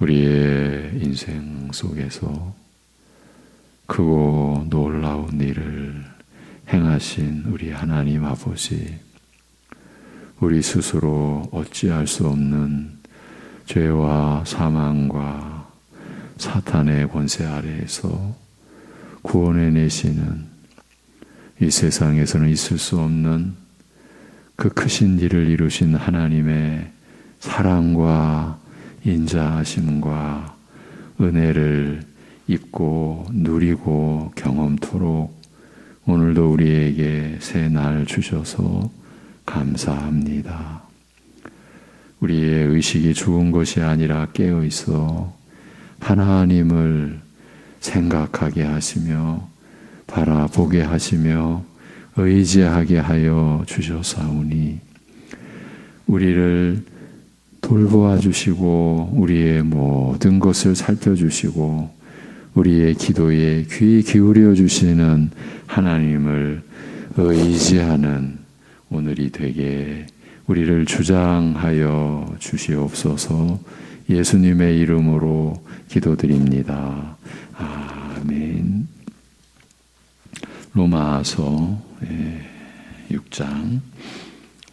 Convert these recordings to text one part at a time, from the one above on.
우리의 인생 속에서 크고 놀라운 일을 행하신 우리 하나님 아버지, 우리 스스로 어찌할 수 없는 죄와 사망과 사탄의 권세 아래에서 구원해내시는, 이 세상에서는 있을 수 없는 그 크신 일을 이루신 하나님의 사랑과 인자하심과 은혜를 입고 누리고 경험토록 오늘도 우리에게 새 날 주셔서 감사합니다. 우리의 의식이 죽은 것이 아니라 깨어 있어 하나님을 생각하게 하시며 바라보게 하시며 의지하게 하여 주셨사오니 우리를 돌보아 주시고 우리의 모든 것을 살펴주시고 우리의 기도에 귀 기울여 주시는 하나님을 의지하는 오늘이 되게 우리를 주장하여 주시옵소서. 예수님의 이름으로 기도드립니다. 아멘. 로마서 6장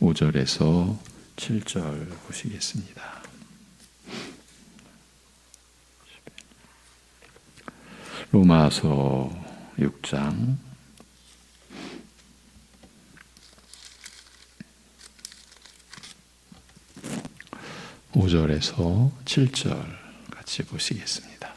5절에서 7절 보시겠습니다. 로마서 6장 5절에서 7절 같이 보시겠습니다.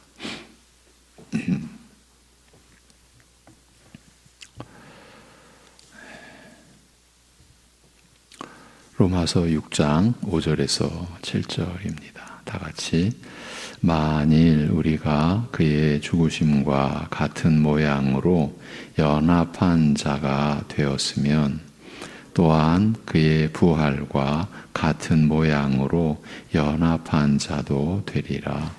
로마서 6장 5절에서 7절입니다. 다 같이. 만일 우리가 그의 죽으심과 같은 모양으로 연합한 자가 되었으면 또한 그의 부활과 같은 모양으로 연합한 자도 되리라.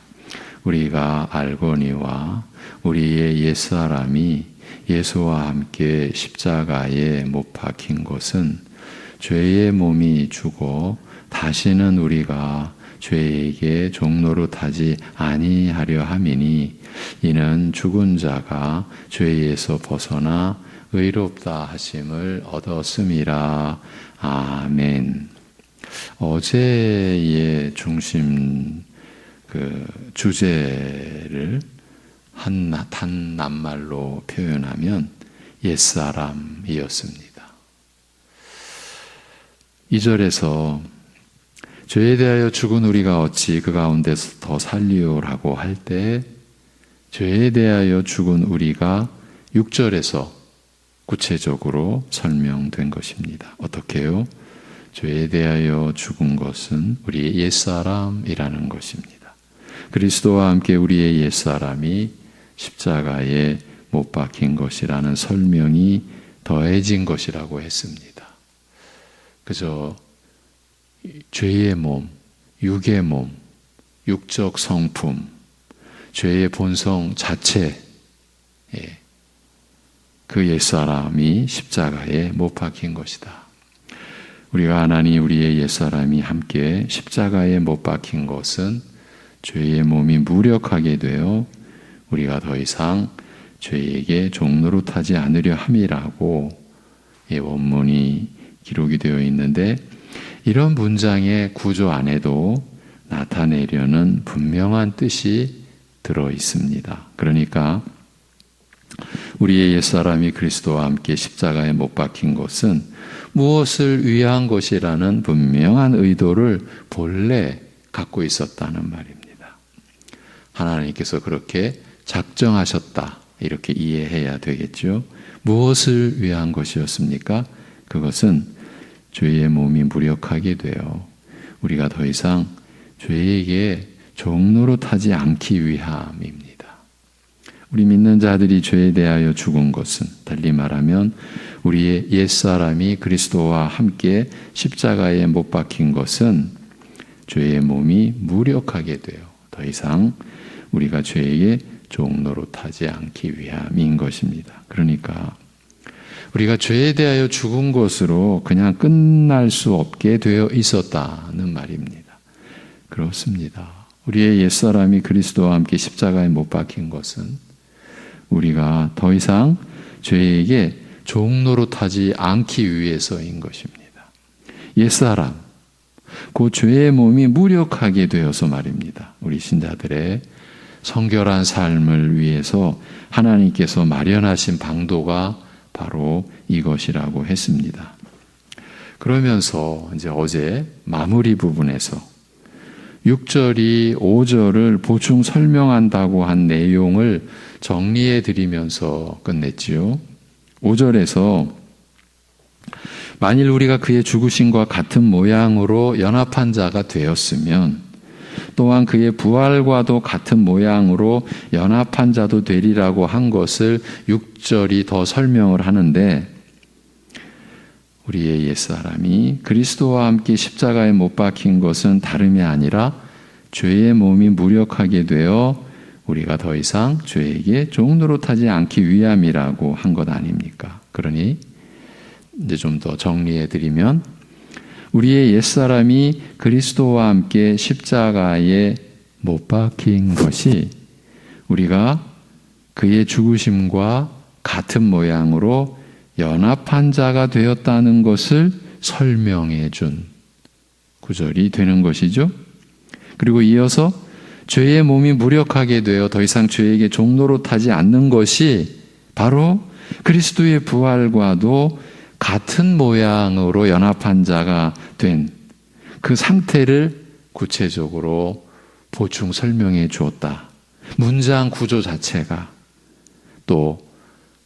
우리가 알거니와 우리의 옛사람이 예수와 함께 십자가에 못 박힌 것은 죄의 몸이 죽어 다시는 우리가 죄에게 종노릇하지 아니하려 함이니 이는 죽은 자가 죄에서 벗어나 의롭다 하심을 얻었음이라. 아멘. 어제의 중심 주제를 한 낱말로 표현하면 옛사람이었습니다. 2절에서 죄에 대하여 죽은 우리가 어찌 그 가운데서 더 살리오라고 할 때 죄에 대하여 죽은 우리가 6절에서 구체적으로 설명된 것입니다. 어떻게요? 죄에 대하여 죽은 것은 우리의 옛사람이라는 것입니다. 그리스도와 함께 우리의 옛사람이 십자가에 못 박힌 것이라는 설명이 더해진 것이라고 했습니다. 그저 죄의 몸, 육의 몸, 육적 성품, 죄의 본성 자체, 그 옛사람이 십자가에 못 박힌 것이다. 우리가 하나님 우리의 옛사람이 함께 십자가에 못 박힌 것은 죄의 몸이 무력하게 되어 우리가 더 이상 죄에게 종노릇하지 않으려 함이라고 원문이 기록이 되어 있는데, 이런 문장의 구조 안에도 나타내려는 분명한 뜻이 들어 있습니다. 그러니까 우리의 옛사람이 그리스도와 함께 십자가에 못 박힌 것은 무엇을 위한 것이라는 분명한 의도를 본래 갖고 있었다는 말입니다. 하나님께서 그렇게 작정하셨다, 이렇게 이해해야 되겠죠. 무엇을 위한 것이었습니까? 그것은 죄의 몸이 무력하게 되어 우리가 더 이상 죄에게 종노릇하지 않기 위함입니다. 우리 믿는 자들이 죄에 대하여 죽은 것은 달리 말하면 우리의 옛사람이 그리스도와 함께 십자가에 못 박힌 것은 죄의 몸이 무력하게 되어 더 이상 우리가 죄에게 종노릇하지 않기 위함인 것입니다. 그러니까 우리가 죄에 대하여 죽은 것으로 그냥 끝날 수 없게 되어 있었다는 말입니다. 그렇습니다. 우리의 옛사람이 그리스도와 함께 십자가에 못 박힌 것은 우리가 더 이상 죄에게 종노릇하지 않기 위해서인 것입니다. 옛사람, 그 죄의 몸이 무력하게 되어서 말입니다. 우리 신자들의 성결한 삶을 위해서 하나님께서 마련하신 방도가 바로 이것이라고 했습니다. 그러면서 이제 어제 마무리 부분에서 6절이 5절을 보충 설명한다고 한 내용을 정리해 드리면서 끝냈지요. 5절에서 만일 우리가 그의 죽으심과 같은 모양으로 연합한 자가 되었으면 또한 그의 부활과도 같은 모양으로 연합한 자도 되리라고 한 것을 6절이 더 설명을 하는데, 우리의 옛사람이 그리스도와 함께 십자가에 못 박힌 것은 다름이 아니라 죄의 몸이 무력하게 되어 우리가 더 이상 죄에게 종노릇하지 않기 위함이라고 한 것 아닙니까? 그러니 이제 좀 더 정리해 드리면, 우리의 옛사람이 그리스도와 함께 십자가에 못 박힌 것이 우리가 그의 죽으심과 같은 모양으로 연합한 자가 되었다는 것을 설명해 준 구절이 되는 것이죠. 그리고 이어서 죄의 몸이 무력하게 되어 더 이상 죄에게 종노릇하지 않는 것이 바로 그리스도의 부활과도 같은 모양으로 연합한 자가 된 그 상태를 구체적으로 보충 설명해 주었다. 문장 구조 자체가 또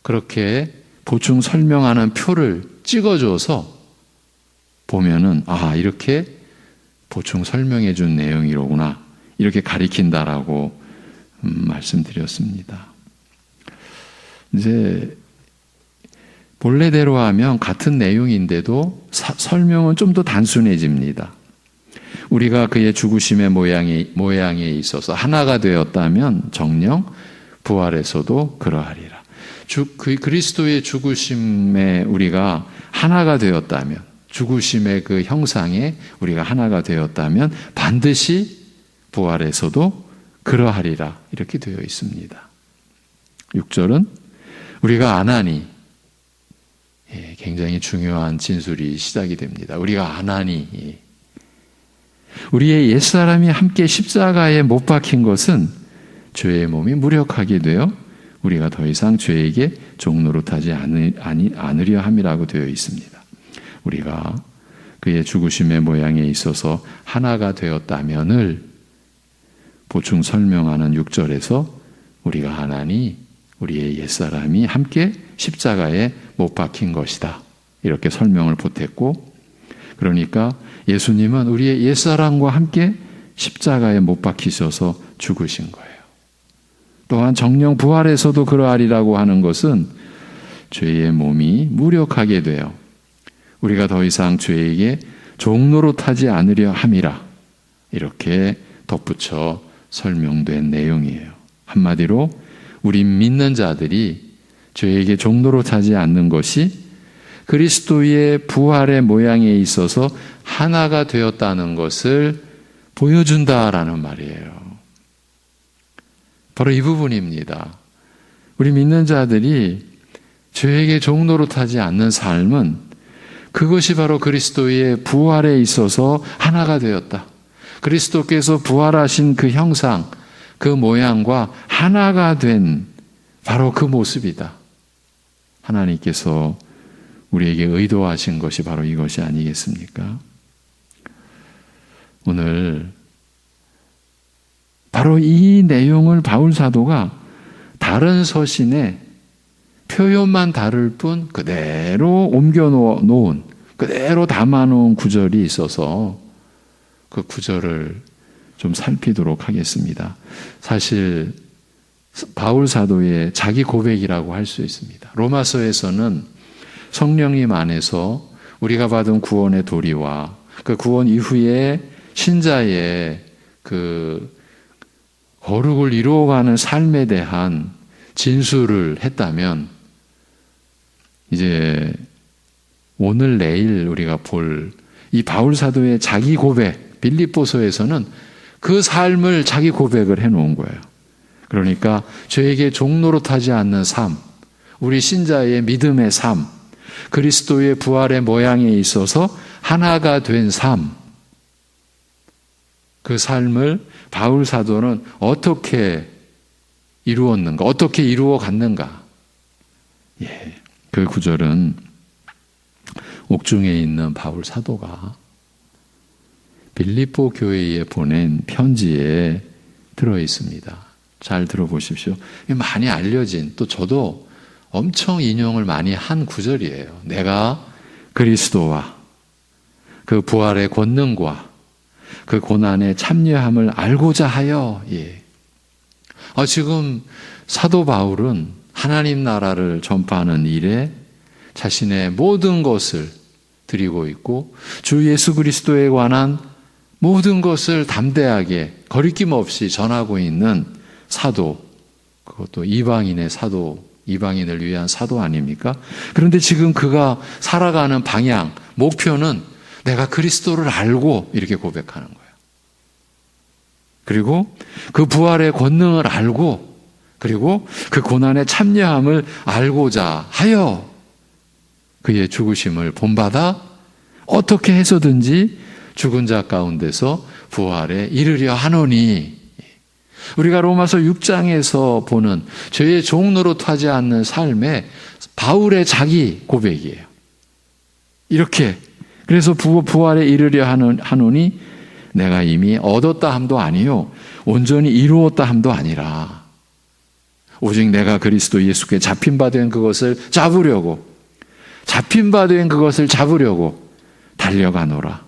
그렇게 보충 설명하는 표를 찍어줘서 보면은 이렇게 보충 설명해 준 내용이로구나, 이렇게 가리킨다라고 말씀드렸습니다. 이제 본래대로 하면 같은 내용인데도 설명은 좀 더 단순해집니다. 우리가 그의 죽으심의 모양에 있어서 하나가 되었다면 정녕 부활에서도 그러하리라. 그리스도의 죽으심에 우리가 하나가 되었다면, 죽으심의 그 형상에 우리가 하나가 되었다면 반드시 부활에서도 그러하리라, 이렇게 되어 있습니다. 6절은 우리가 안 하니, 굉장히 중요한 진술이 시작이 됩니다. 우리가 안 하니, 우리의 옛사람이 함께 십자가에 못 박힌 것은 죄의 몸이 무력하게 되어 우리가 더 이상 죄에게 종노릇하지 않으려 함이라고 되어 있습니다. 우리가 그의 죽으심의 모양에 있어서 하나가 되었다면을 보충 설명하는 6절에서 우리가 하나니 우리의 옛사람이 함께 십자가에 못 박힌 것이다, 이렇게 설명을 보탰고, 그러니까 예수님은 우리의 옛사람과 함께 십자가에 못 박히셔서 죽으신 거예요. 또한 정녕 부활에서도 그러하리라고 하는 것은 죄의 몸이 무력하게 되어 우리가 더 이상 죄에게 종노릇하지 않으려 함이라, 이렇게 덧붙여 설명된 내용이에요. 한마디로 우리 믿는 자들이 죄에게 종노릇하지 않는 것이 그리스도의 부활의 모양에 있어서 하나가 되었다는 것을 보여준다라는 말이에요. 바로 이 부분입니다. 우리 믿는 자들이 죄에게 종노릇하지 않는 삶은 그것이 바로 그리스도의 부활에 있어서 하나가 되었다. 그리스도께서 부활하신 그 형상, 그 모양과 하나가 된 바로 그 모습이다. 하나님께서 우리에게 의도하신 것이 바로 이것이 아니겠습니까? 오늘 바로 이 내용을 바울 사도가 다른 서신에 표현만 다를 뿐 그대로 옮겨 놓은, 그대로 담아 놓은 구절이 있어서 그 구절을 좀 살피도록 하겠습니다. 사실 바울 사도의 자기 고백이라고 할 수 있습니다. 로마서에서는 성령님 안에서 우리가 받은 구원의 도리와 그 구원 이후에 신자의 그 거룩을 이루어가는 삶에 대한 진술을 했다면, 이제 오늘 내일 우리가 볼 이 바울 사도의 자기 고백 빌립보서에서는 그 삶을 자기 고백을 해놓은 거예요. 그러니까 저에게 종노릇하지 않는 삶, 우리 신자의 믿음의 삶, 그리스도의 부활의 모양에 있어서 하나가 된 삶, 그 삶을 바울 사도는 어떻게 이루었는가, 어떻게 이루어 갔는가. 그 구절은 옥중에 있는 바울 사도가 빌립보 교회에 보낸 편지에 들어 있습니다. 잘 들어보십시오. 많이 알려진, 또 저도 엄청 인용을 많이 한 구절이에요. 내가 그리스도와 그 부활의 권능과 그 고난의 참여함을 알고자 하여. 지금 사도 바울은 하나님 나라를 전파하는 일에 자신의 모든 것을 드리고 있고 주 예수 그리스도에 관한 모든 것을 담대하게 거리낌 없이 전하고 있는 사도, 그것도 이방인의 사도, 이방인을 위한 사도 아닙니까? 그런데 지금 그가 살아가는 방향, 목표는 내가 그리스도를 알고 이렇게 고백하는 거예요. 그리고 그 부활의 권능을 알고, 그리고 그 고난의 참여함을 알고자 하여 그의 죽으심을 본받아 어떻게 해서든지 죽은 자 가운데서 부활에 이르려 하노니. 우리가 로마서 6장에서 보는 죄의 종노릇하지 않는 삶의 바울의 자기 고백이에요. 이렇게, 그래서 부활에 이르려 하노니 내가 이미 얻었다 함도 아니요 온전히 이루었다 함도 아니라 오직 내가 그리스도 예수께 잡힌 바 된 그것을 잡으려고 달려가노라.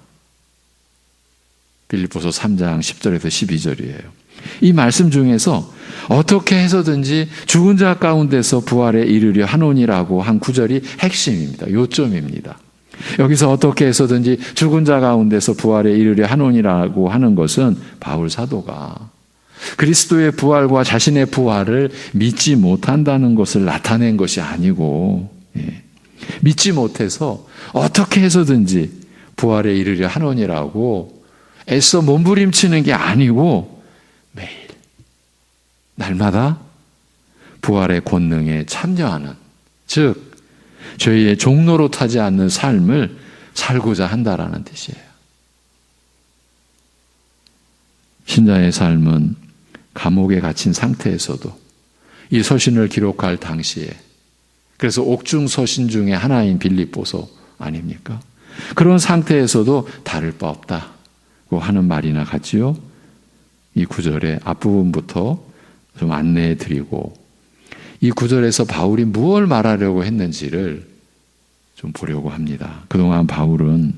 빌립보서 3장 10절에서 12절이에요. 이 말씀 중에서 어떻게 해서든지 죽은 자 가운데서 부활에 이르려 하노니라고 한 구절이 핵심입니다. 요점입니다. 여기서 어떻게 해서든지 죽은 자 가운데서 부활에 이르려 하노니라고 하는 것은 바울 사도가 그리스도의 부활과 자신의 부활을 믿지 못한다는 것을 나타낸 것이 아니고, 믿지 못해서 어떻게 해서든지 부활에 이르려 하노니라고 애써 몸부림치는 게 아니고 매일 날마다 부활의 권능에 참여하는, 즉 죄의 종노릇하지 않는 삶을 살고자 한다라는 뜻이에요. 신자의 삶은 감옥에 갇힌 상태에서도 이 서신을 기록할 당시에, 그래서 옥중 서신 중에 하나인 빌립보서 아닙니까? 그런 상태에서도 다를 바 없다고 하는 말이나 같지요. 이 구절의 앞부분부터 좀 안내해 드리고 이 구절에서 바울이 무엇을 말하려고 했는지를 좀 보려고 합니다. 그동안 바울은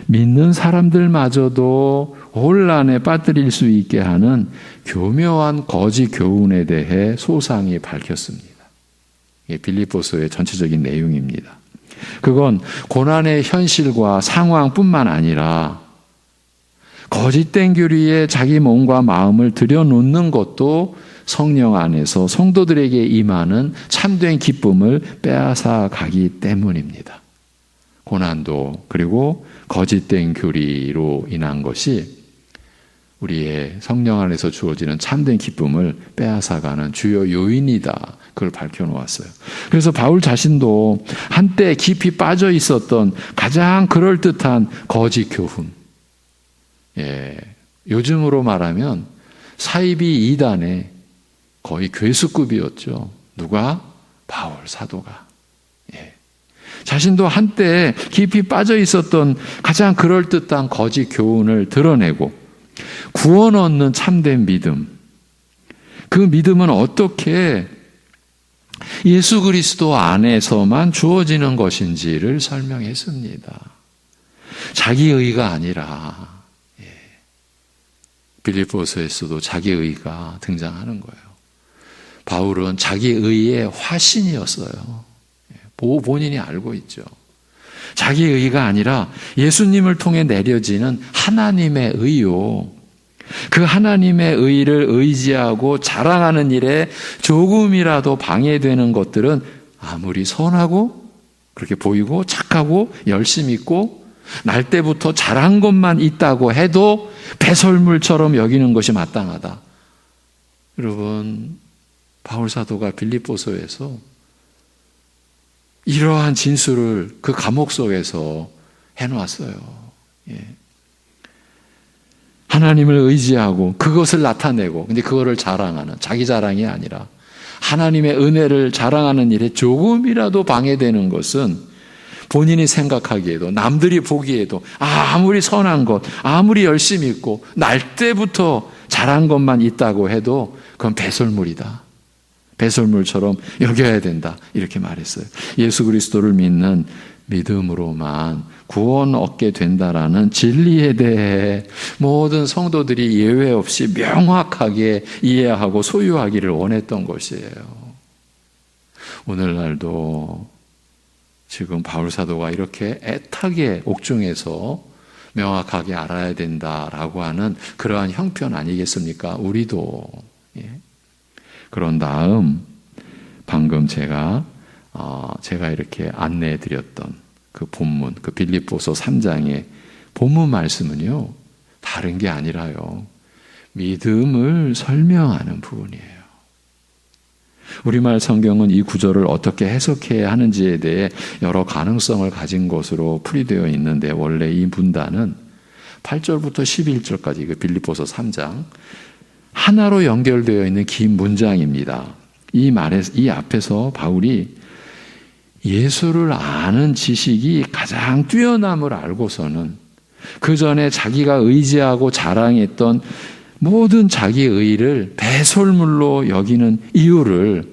믿는 사람들마저도 혼란에 빠뜨릴 수 있게 하는 교묘한 거짓 교훈에 대해 소상히 밝혔습니다. 이게 빌립보서의 전체적인 내용입니다. 그건 고난의 현실과 상황뿐만 아니라 거짓된 교리에 자기 몸과 마음을 들여놓는 것도 성령 안에서 성도들에게 임하는 참된 기쁨을 빼앗아 가기 때문입니다. 고난도 그리고 거짓된 교리로 인한 것이 우리의 성령 안에서 주어지는 참된 기쁨을 빼앗아가는 주요 요인이다. 그걸 밝혀놓았어요. 그래서 바울 자신도 한때 깊이 빠져 있었던 가장 그럴듯한 거짓 교훈, 요즘으로 말하면 사이비 이단의 거의 괴수급이었죠. 누가? 바울 사도가. 자신도 한때 깊이 빠져 있었던 가장 그럴듯한 거짓 교훈을 드러내고 구원 얻는 참된 믿음, 그 믿음은 어떻게 예수 그리스도 안에서만 주어지는 것인지를 설명했습니다. 자기의가 아니라, 빌립보서에서도 자기의가 등장하는 거예요. 바울은 자기의의 화신이었어요. 본인이 알고 있죠. 자기의가 아니라 예수님을 통해 내려지는 하나님의 의요. 그 하나님의 의를 의지하고 자랑하는 일에 조금이라도 방해되는 것들은 아무리 선하고 그렇게 보이고 착하고 열심 있고 날 때부터 잘한 것만 있다고 해도 배설물처럼 여기는 것이 마땅하다. 여러분, 바울 사도가 빌립보서에서 이러한 진술을 그 감옥 속에서 해놓았어요. 예. 하나님을 의지하고 그것을 나타내고, 근데 그거를 자랑하는, 자기 자랑이 아니라 하나님의 은혜를 자랑하는 일에 조금이라도 방해되는 것은 본인이 생각하기에도, 남들이 보기에도 아무리 선한 것, 아무리 열심히 있고 날 때부터 잘한 것만 있다고 해도 그건 배설물이다. 배설물처럼 여겨야 된다. 이렇게 말했어요. 예수 그리스도를 믿는 믿음으로만 구원 얻게 된다라는 진리에 대해 모든 성도들이 예외 없이 명확하게 이해하고 소유하기를 원했던 것이에요. 오늘날도 지금 바울 사도가 이렇게 애타게 옥중에서 명확하게 알아야 된다라고 하는 그러한 형편 아니겠습니까? 우리도. 예. 그런 다음 방금 제가 이렇게 안내해 드렸던 그 본문, 그 빌립보서 3장의 본문 말씀은요, 다른 게 아니라요, 믿음을 설명하는 부분이에요. 우리말 성경은 이 구절을 어떻게 해석해야 하는지에 대해 여러 가능성을 가진 것으로 풀이되어 있는데, 원래 이 문단은 8절부터 11절까지 그 빌립보서 3장 하나로 연결되어 있는 긴 문장입니다. 이 앞에서 바울이 예수를 아는 지식이 가장 뛰어남을 알고서는 그 전에 자기가 의지하고 자랑했던 모든 자기 의를 배설물로 여기는 이유를,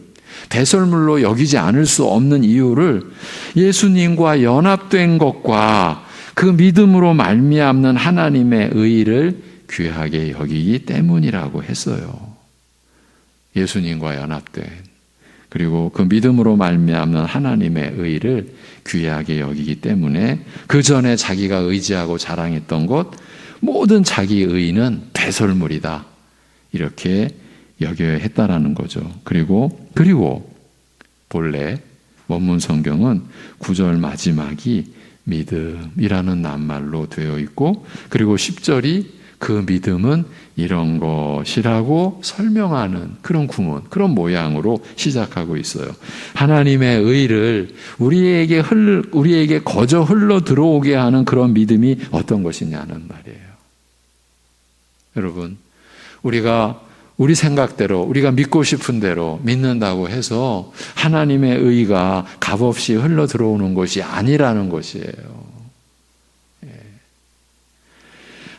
배설물로 여기지 않을 수 없는 이유를 예수님과 연합된 것과 그 믿음으로 말미암는 하나님의 의를 귀하게 여기기 때문이라고 했어요. 예수님과 연합된, 그리고 그 믿음으로 말미암는 하나님의 의를 귀하게 여기기 때문에 그 전에 자기가 의지하고 자랑했던 것, 모든 자기 의는 배설물이다. 이렇게 여겨야 했다라는 거죠. 그리고 본래 원문 성경은 9절 마지막이 믿음이라는 낱말로 되어 있고, 그리고 10절이 그 믿음은 이런 것이라고 설명하는 그런 구문, 그런 모양으로 시작하고 있어요. 하나님의 의를 우리에게 거저 흘러 들어오게 하는 그런 믿음이 어떤 것이냐는 말이에요. 여러분, 우리가 우리 생각대로, 우리가 믿고 싶은 대로 믿는다고 해서 하나님의 의가 값없이 흘러 들어오는 것이 아니라는 것이에요.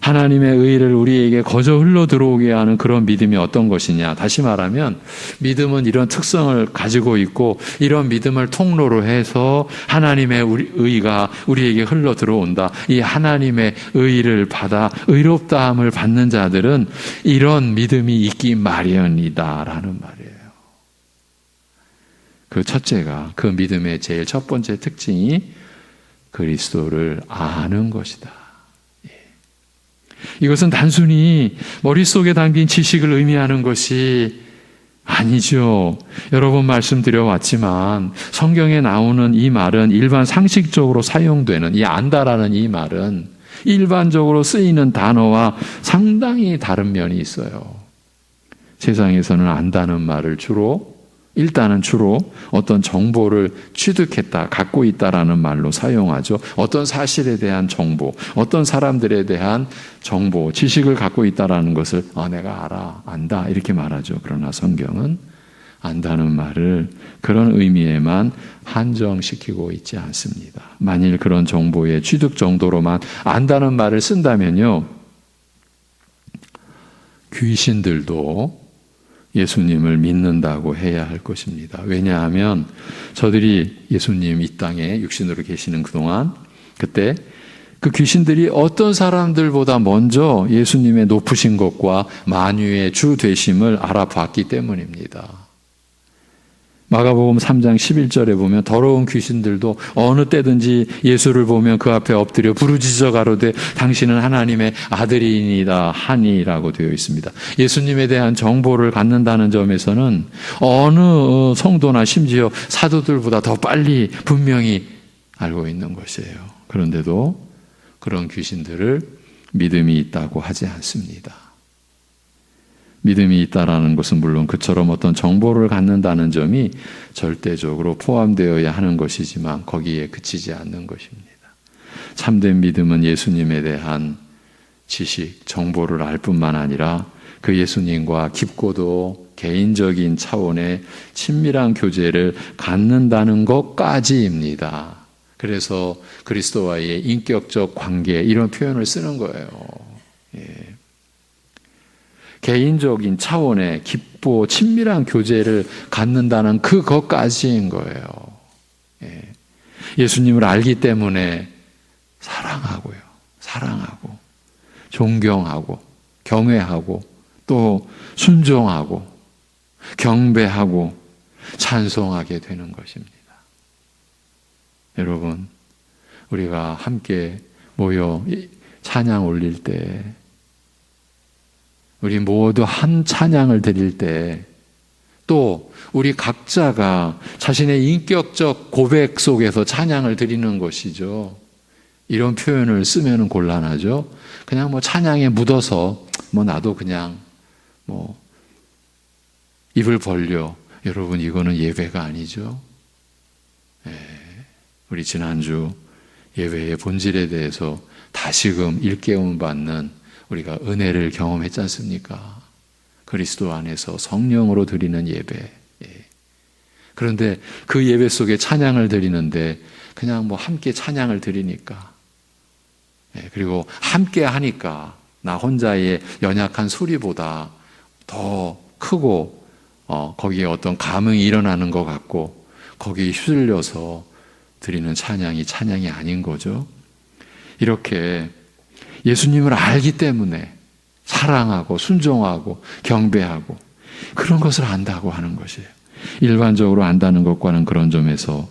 하나님의 의를 우리에게 거저 흘러 들어오게 하는 그런 믿음이 어떤 것이냐. 다시 말하면 믿음은 이런 특성을 가지고 있고, 이런 믿음을 통로로 해서 하나님의 의가 우리에게 흘러 들어온다. 이 하나님의 의를 받아 의롭다함을 받는 자들은 이런 믿음이 있기 마련이다라는 말이에요. 그 첫째가, 그 믿음의 제일 첫 번째 특징이 그리스도를 아는 것이다. 이것은 단순히 머릿속에 담긴 지식을 의미하는 것이 아니죠. 여러 번 말씀드려왔지만 성경에 나오는 이 말은 일반 상식적으로 사용되는, 이 안다라는 이 말은 일반적으로 쓰이는 단어와 상당히 다른 면이 있어요. 세상에서는 안다는 말을 일단은 주로 어떤 정보를 취득했다, 갖고 있다라는 말로 사용하죠. 어떤 사실에 대한 정보, 어떤 사람들에 대한 정보, 지식을 갖고 있다라는 것을 내가 안다 이렇게 말하죠. 그러나 성경은 안다는 말을 그런 의미에만 한정시키고 있지 않습니다. 만일 그런 정보의 취득 정도로만 안다는 말을 쓴다면요, 귀신들도 예수님을 믿는다고 해야 할 것입니다. 왜냐하면 저들이 예수님 이 땅에 육신으로 계시는 그동안, 그때 그 귀신들이 어떤 사람들보다 먼저 예수님의 높으신 것과 만유의 주 되심을 알아봤기 때문입니다. 마가복음 3장 11절에 보면 더러운 귀신들도 어느 때든지 예수를 보면 그 앞에 엎드려 부르짖어 가로되 당신은 하나님의 아들이니이다 하니라고 되어 있습니다. 예수님에 대한 정보를 갖는다는 점에서는 어느 성도나 심지어 사도들보다 더 빨리 분명히 알고 있는 것이에요. 그런데도 그런 귀신들을 믿음이 있다고 하지 않습니다. 믿음이 있다라는 것은 물론 그처럼 어떤 정보를 갖는다는 점이 절대적으로 포함되어야 하는 것이지만 거기에 그치지 않는 것입니다. 참된 믿음은 예수님에 대한 지식, 정보를 알 뿐만 아니라 그 예수님과 깊고도 개인적인 차원의 친밀한 교제를 갖는다는 것까지입니다. 그래서 그리스도와의 인격적 관계 이런 표현을 쓰는 거예요. 예. 개인적인 차원의 깊고 친밀한 교제를 갖는다는 그것까지인 거예요. 예. 예수님을 알기 때문에 사랑하고요. 사랑하고 존경하고 경외하고 또 순종하고 경배하고 찬송하게 되는 것입니다. 여러분, 우리가 함께 모여 찬양 올릴 때, 우리 모두 한 찬양을 드릴 때, 또 우리 각자가 자신의 인격적 고백 속에서 찬양을 드리는 것이죠. 이런 표현을 쓰면 곤란하죠. 그냥 찬양에 묻어서 나도 그냥 입을 벌려. 여러분, 이거는 예배가 아니죠. 예. 우리 지난주 예배의 본질에 대해서 다시금 일깨움 받는 우리가 은혜를 경험했지 않습니까? 그리스도 안에서 성령으로 드리는 예배. 예. 그런데 그 예배 속에 찬양을 드리는데 그냥 함께 찬양을 드리니까, 예. 그리고 함께 하니까 나 혼자의 연약한 소리보다 더 크고 거기에 어떤 감흥이 일어나는 것 같고 거기에 휩쓸려서 드리는 찬양이 아닌 거죠. 이렇게 예수님을 알기 때문에 사랑하고 순종하고 경배하고 그런 것을 안다고 하는 것이에요. 일반적으로 안다는 것과는 그런 점에서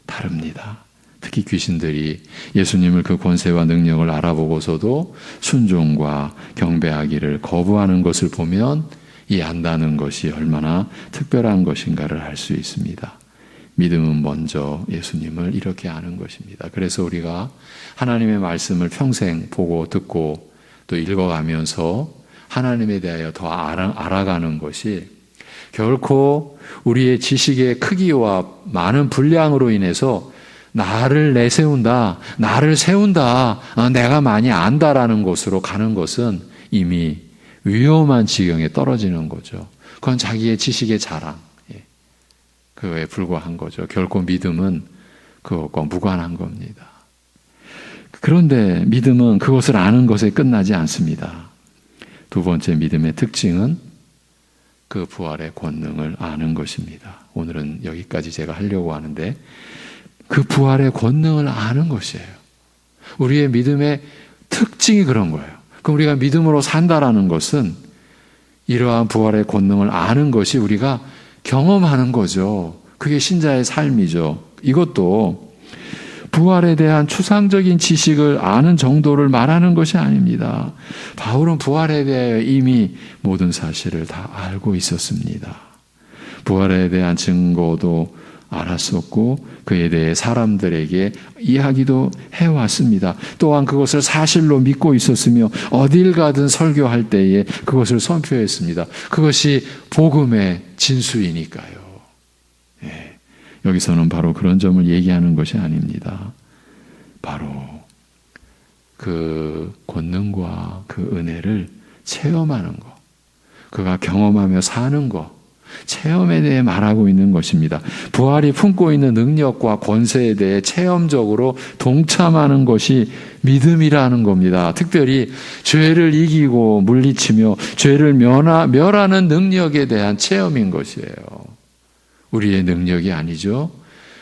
다릅니다. 특히 귀신들이 예수님을 그 권세와 능력을 알아보고서도 순종과 경배하기를 거부하는 것을 보면 이 안다는 것이 얼마나 특별한 것인가를 알 수 있습니다. 믿음은 먼저 예수님을 이렇게 아는 것입니다. 그래서 우리가 하나님의 말씀을 평생 보고 듣고 또 읽어가면서 하나님에 대하여 더 알아가는 것이 결코 우리의 지식의 크기와 많은 분량으로 인해서 나를 내세운다, 나를 세운다, 내가 많이 안다라는 것으로 가는 것은 이미 위험한 지경에 떨어지는 거죠. 그건 자기의 지식의 자랑, 그거에 불과한 거죠. 결코 믿음은 그것과 무관한 겁니다. 그런데 믿음은 그것을 아는 것에 끝나지 않습니다. 두 번째 믿음의 특징은 그 부활의 권능을 아는 것입니다. 오늘은 여기까지 제가 하려고 하는데 그 부활의 권능을 아는 것이에요. 우리의 믿음의 특징이 그런 거예요. 그럼 우리가 믿음으로 산다라는 것은 이러한 부활의 권능을 아는 것이 우리가 경험하는 거죠. 그게 신자의 삶이죠. 이것도 부활에 대한 추상적인 지식을 아는 정도를 말하는 것이 아닙니다. 바울은 부활에 대해 이미 모든 사실을 다 알고 있었습니다. 부활에 대한 증거도 알았었고 그에 대해 사람들에게 이야기도 해왔습니다. 또한 그것을 사실로 믿고 있었으며 어딜 가든 설교할 때에 그것을 선포했습니다. 그것이 복음의 진수이니까요. 예, 여기서는 바로 그런 점을 얘기하는 것이 아닙니다. 바로 그 권능과 그 은혜를 체험하는 것, 그가 경험하며 사는 것, 체험에 대해 말하고 있는 것입니다. 부활이 품고 있는 능력과 권세에 대해 체험적으로 동참하는 것이 믿음이라는 겁니다. 특별히 죄를 이기고 물리치며 죄를 멸하는 능력에 대한 체험인 것이에요. 우리의 능력이 아니죠.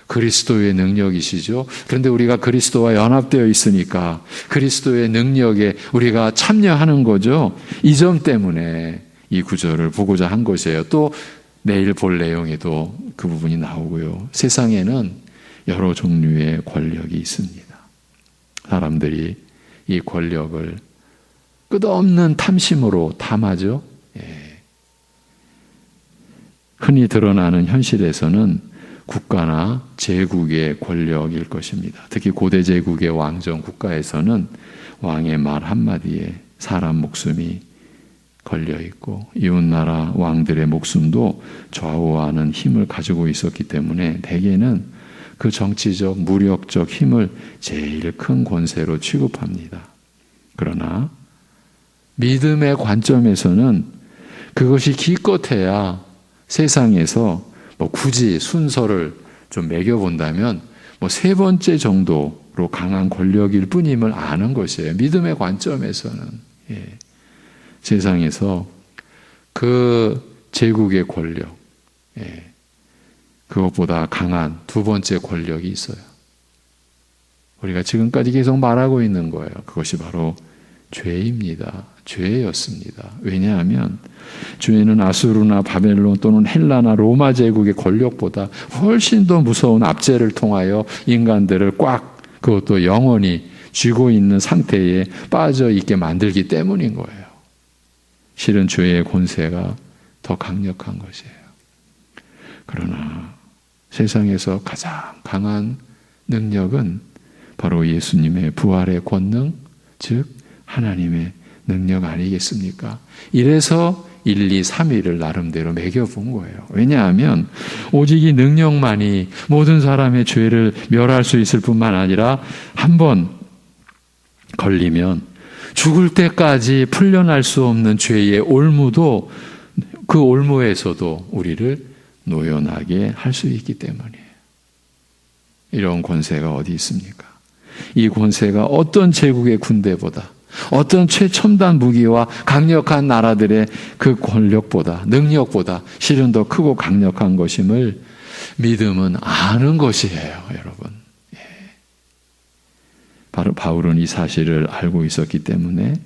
그리스도의 능력이시죠. 그런데 우리가 그리스도와 연합되어 있으니까 그리스도의 능력에 우리가 참여하는 거죠. 이 점 때문에 이 구절을 보고자 한 것이에요. 또 내일 볼 내용에도 그 부분이 나오고요. 세상에는 여러 종류의 권력이 있습니다. 사람들이 이 권력을 끝없는 탐심으로 탐하죠. 예. 흔히 드러나는 현실에서는 국가나 제국의 권력일 것입니다. 특히 고대 제국의 왕정 국가에서는 왕의 말 한마디에 사람 목숨이 걸려 있고 이웃나라 왕들의 목숨도 좌우하는 힘을 가지고 있었기 때문에 대개는 그 정치적, 무력적 힘을 제일 큰 권세로 취급합니다. 그러나 믿음의 관점에서는 그것이 기껏해야 세상에서 굳이 순서를 좀 매겨본다면 세 번째 정도로 강한 권력일 뿐임을 아는 것이에요. 믿음의 관점에서는. 세상에서 그 제국의 권력, 그것보다 강한 두 번째 권력이 있어요. 우리가 지금까지 계속 말하고 있는 거예요. 그것이 바로 죄입니다. 죄였습니다. 왜냐하면 죄는 아수르나 바벨론 또는 헬라나 로마 제국의 권력보다 훨씬 더 무서운 압제를 통하여 인간들을 꽉, 그것도 영원히 쥐고 있는 상태에 빠져 있게 만들기 때문인 거예요. 실은 죄의 권세가 더 강력한 것이에요. 그러나 세상에서 가장 강한 능력은 바로 예수님의 부활의 권능, 즉 하나님의 능력 아니겠습니까? 이래서 1, 2, 3위를 나름대로 매겨본 거예요. 왜냐하면 오직 이 능력만이 모든 사람의 죄를 멸할 수 있을 뿐만 아니라 한 번 걸리면 죽을 때까지 풀려날 수 없는 죄의 올무도 그 올무에서도 우리를 노연하게 할 수 있기 때문이에요. 이런 권세가 어디 있습니까? 이 권세가 어떤 제국의 군대보다, 어떤 최첨단 무기와 강력한 나라들의 그 권력보다, 능력보다 실은 더 크고 강력한 것임을 믿음은 아는 것이에요, 여러분. 바로 바울은 이 사실을 알고 있었기 때문에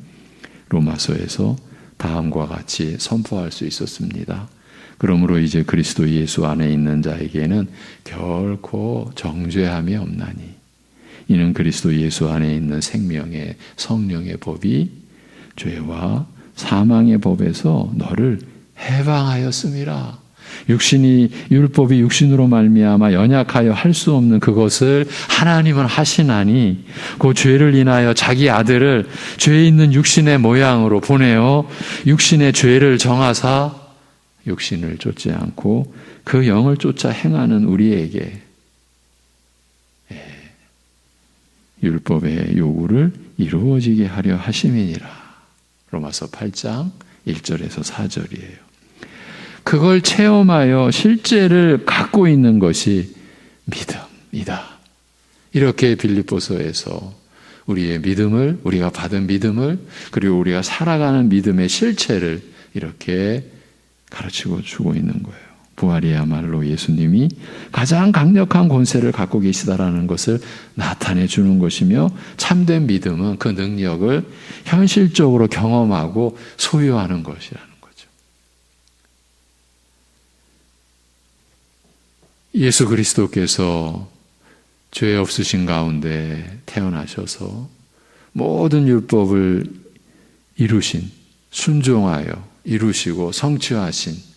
로마서에서 다음과 같이 선포할 수 있었습니다. 그러므로 이제 그리스도 예수 안에 있는 자에게는 결코 정죄함이 없나니 이는 그리스도 예수 안에 있는 생명의 성령의 법이 죄와 사망의 법에서 너를 해방하였음이라. 율법이 육신으로 말미암아 연약하여 할 수 없는 그것을 하나님은 하시나니 그 죄를 인하여 자기 아들을 죄 있는 육신의 모양으로 보내어 육신의 죄를 정하사 육신을 쫓지 않고 그 영을 쫓아 행하는 우리에게 율법의 요구를 이루어지게 하려 하심이니라. 로마서 8장 1절에서 4절이에요. 그걸 체험하여 실제를 갖고 있는 것이 믿음이다. 이렇게 빌립보서에서 우리의 믿음을, 우리가 받은 믿음을, 그리고 우리가 살아가는 믿음의 실체를 이렇게 가르치고 주고 있는 거예요. 부활이야말로 예수님이 가장 강력한 권세를 갖고 계시다라는 것을 나타내 주는 것이며 참된 믿음은 그 능력을 현실적으로 경험하고 소유하는 것이라는 거죠. 예수 그리스도께서 죄 없으신 가운데 태어나셔서 모든 율법을 이루신, 순종하여 이루시고 성취하신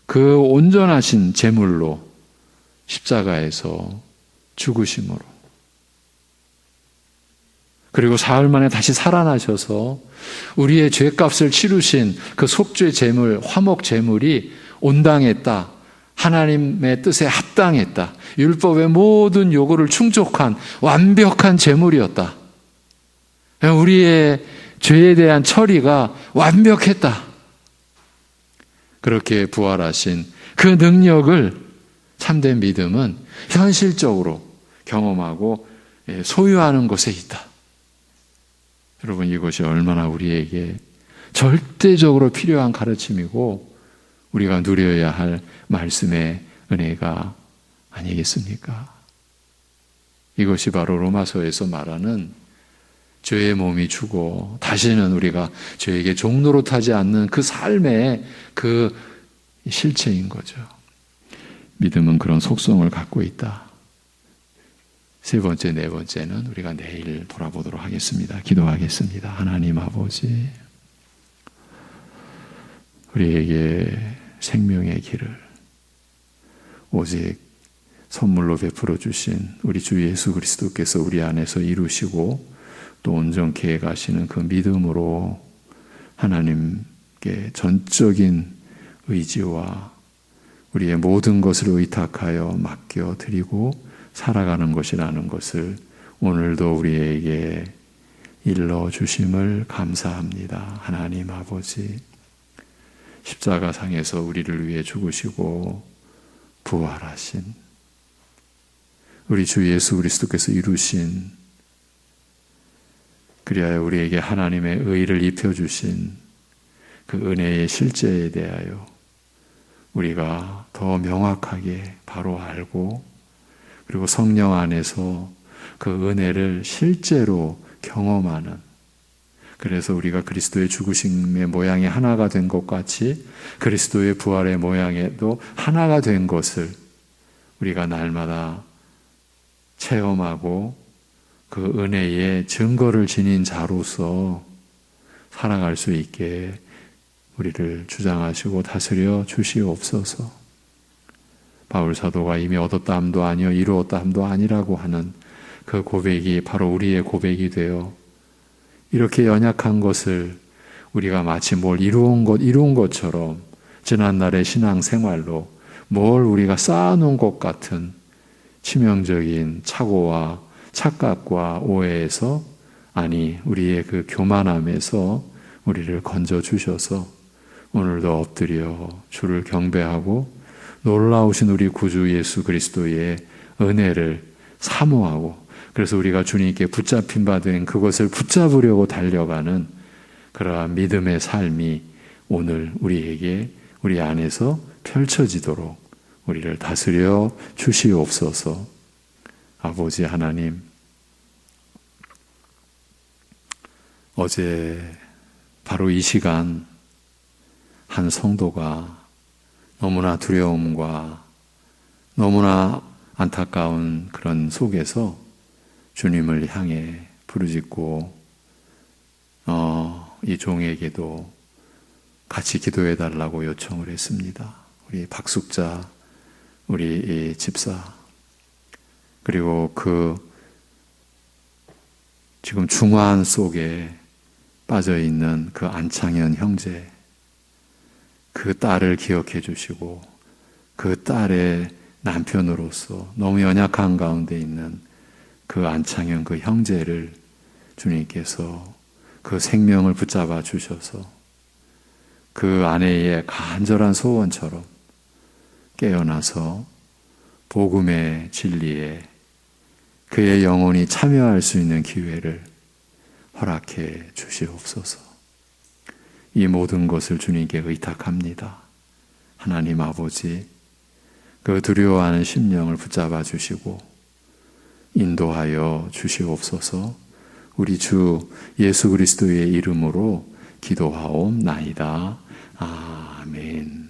그 온전하신 제물로 십자가에서 죽으심으로, 그리고 사흘 만에 다시 살아나셔서 우리의 죄값을 치르신 그 속죄 제물, 화목 제물이 온당했다, 하나님의 뜻에 합당했다, 율법의 모든 요구를 충족한 완벽한 제물이었다, 우리의 죄에 대한 처리가 완벽했다. 그렇게 부활하신 그 능력을 참된 믿음은 현실적으로 경험하고 소유하는 곳에 있다. 여러분, 이것이 얼마나 우리에게 절대적으로 필요한 가르침이고 우리가 누려야 할 말씀의 은혜가 아니겠습니까? 이것이 바로 로마서에서 말하는 죄의 몸이 죽어 다시는 우리가 죄에게 종노릇하지 않는 그 삶의 그 실체인 거죠. 믿음은 그런 속성을 갖고 있다. 세 번째, 네 번째는 우리가 내일 돌아보도록 하겠습니다. 기도하겠습니다. 하나님 아버지, 우리에게 생명의 길을 오직 선물로 베풀어 주신 우리 주 예수 그리스도께서 우리 안에서 이루시고 또 온전케 가시는 그 믿음으로 하나님께 전적인 의지와 우리의 모든 것을 의탁하여 맡겨드리고 살아가는 것이라는 것을 오늘도 우리에게 일러주심을 감사합니다. 하나님 아버지, 십자가상에서 우리를 위해 죽으시고 부활하신 우리 주 예수 그리스도께서 이루신, 그리하여 우리에게 하나님의 의를 입혀주신 그 은혜의 실제에 대하여 우리가 더 명확하게 바로 알고, 그리고 성령 안에서 그 은혜를 실제로 경험하는, 그래서 우리가 그리스도의 죽으심의 모양이 하나가 된 것 같이 그리스도의 부활의 모양에도 하나가 된 것을 우리가 날마다 체험하고 그 은혜의 증거를 지닌 자로서 살아갈 수 있게 우리를 주장하시고 다스려 주시옵소서. 바울 사도가 이미 얻었다 함도 아니요 이루었다 함도 아니라고 하는 그 고백이 바로 우리의 고백이 되어 이렇게 연약한 것을 우리가 마치 뭘 이룬 것처럼 지난날의 신앙생활로 뭘 우리가 쌓아놓은 것 같은 치명적인 착오와 착각과 오해에서, 아니 우리의 그 교만함에서 우리를 건져주셔서 오늘도 엎드려 주를 경배하고 놀라우신 우리 구주 예수 그리스도의 은혜를 사모하고, 그래서 우리가 주님께 붙잡힌 바 된 그것을 붙잡으려고 달려가는 그러한 믿음의 삶이 오늘 우리에게 우리 안에서 펼쳐지도록 우리를 다스려 주시옵소서. 아버지 하나님, 어제 바로 이 시간 한 성도가 너무나 두려움과 너무나 안타까운 그런 속에서 주님을 향해 부르짖고 이 종에게도 같이 기도해 달라고 요청을 했습니다. 우리 박숙자, 우리 집사, 그리고 그 지금 중환 속에 빠져 있는 그 안창현 형제, 그 딸을 기억해 주시고 그 딸의 남편으로서 너무 연약한 가운데 있는 그 안창현 그 형제를 주님께서 그 생명을 붙잡아 주셔서 그 아내의 간절한 소원처럼 깨어나서 복음의 진리에 그의 영혼이 참여할 수 있는 기회를 허락해 주시옵소서. 이 모든 것을 주님께 의탁합니다. 하나님 아버지, 그 두려워하는 심령을 붙잡아 주시고 인도하여 주시옵소서. 우리 주 예수 그리스도의 이름으로 기도하옵나이다. 아멘.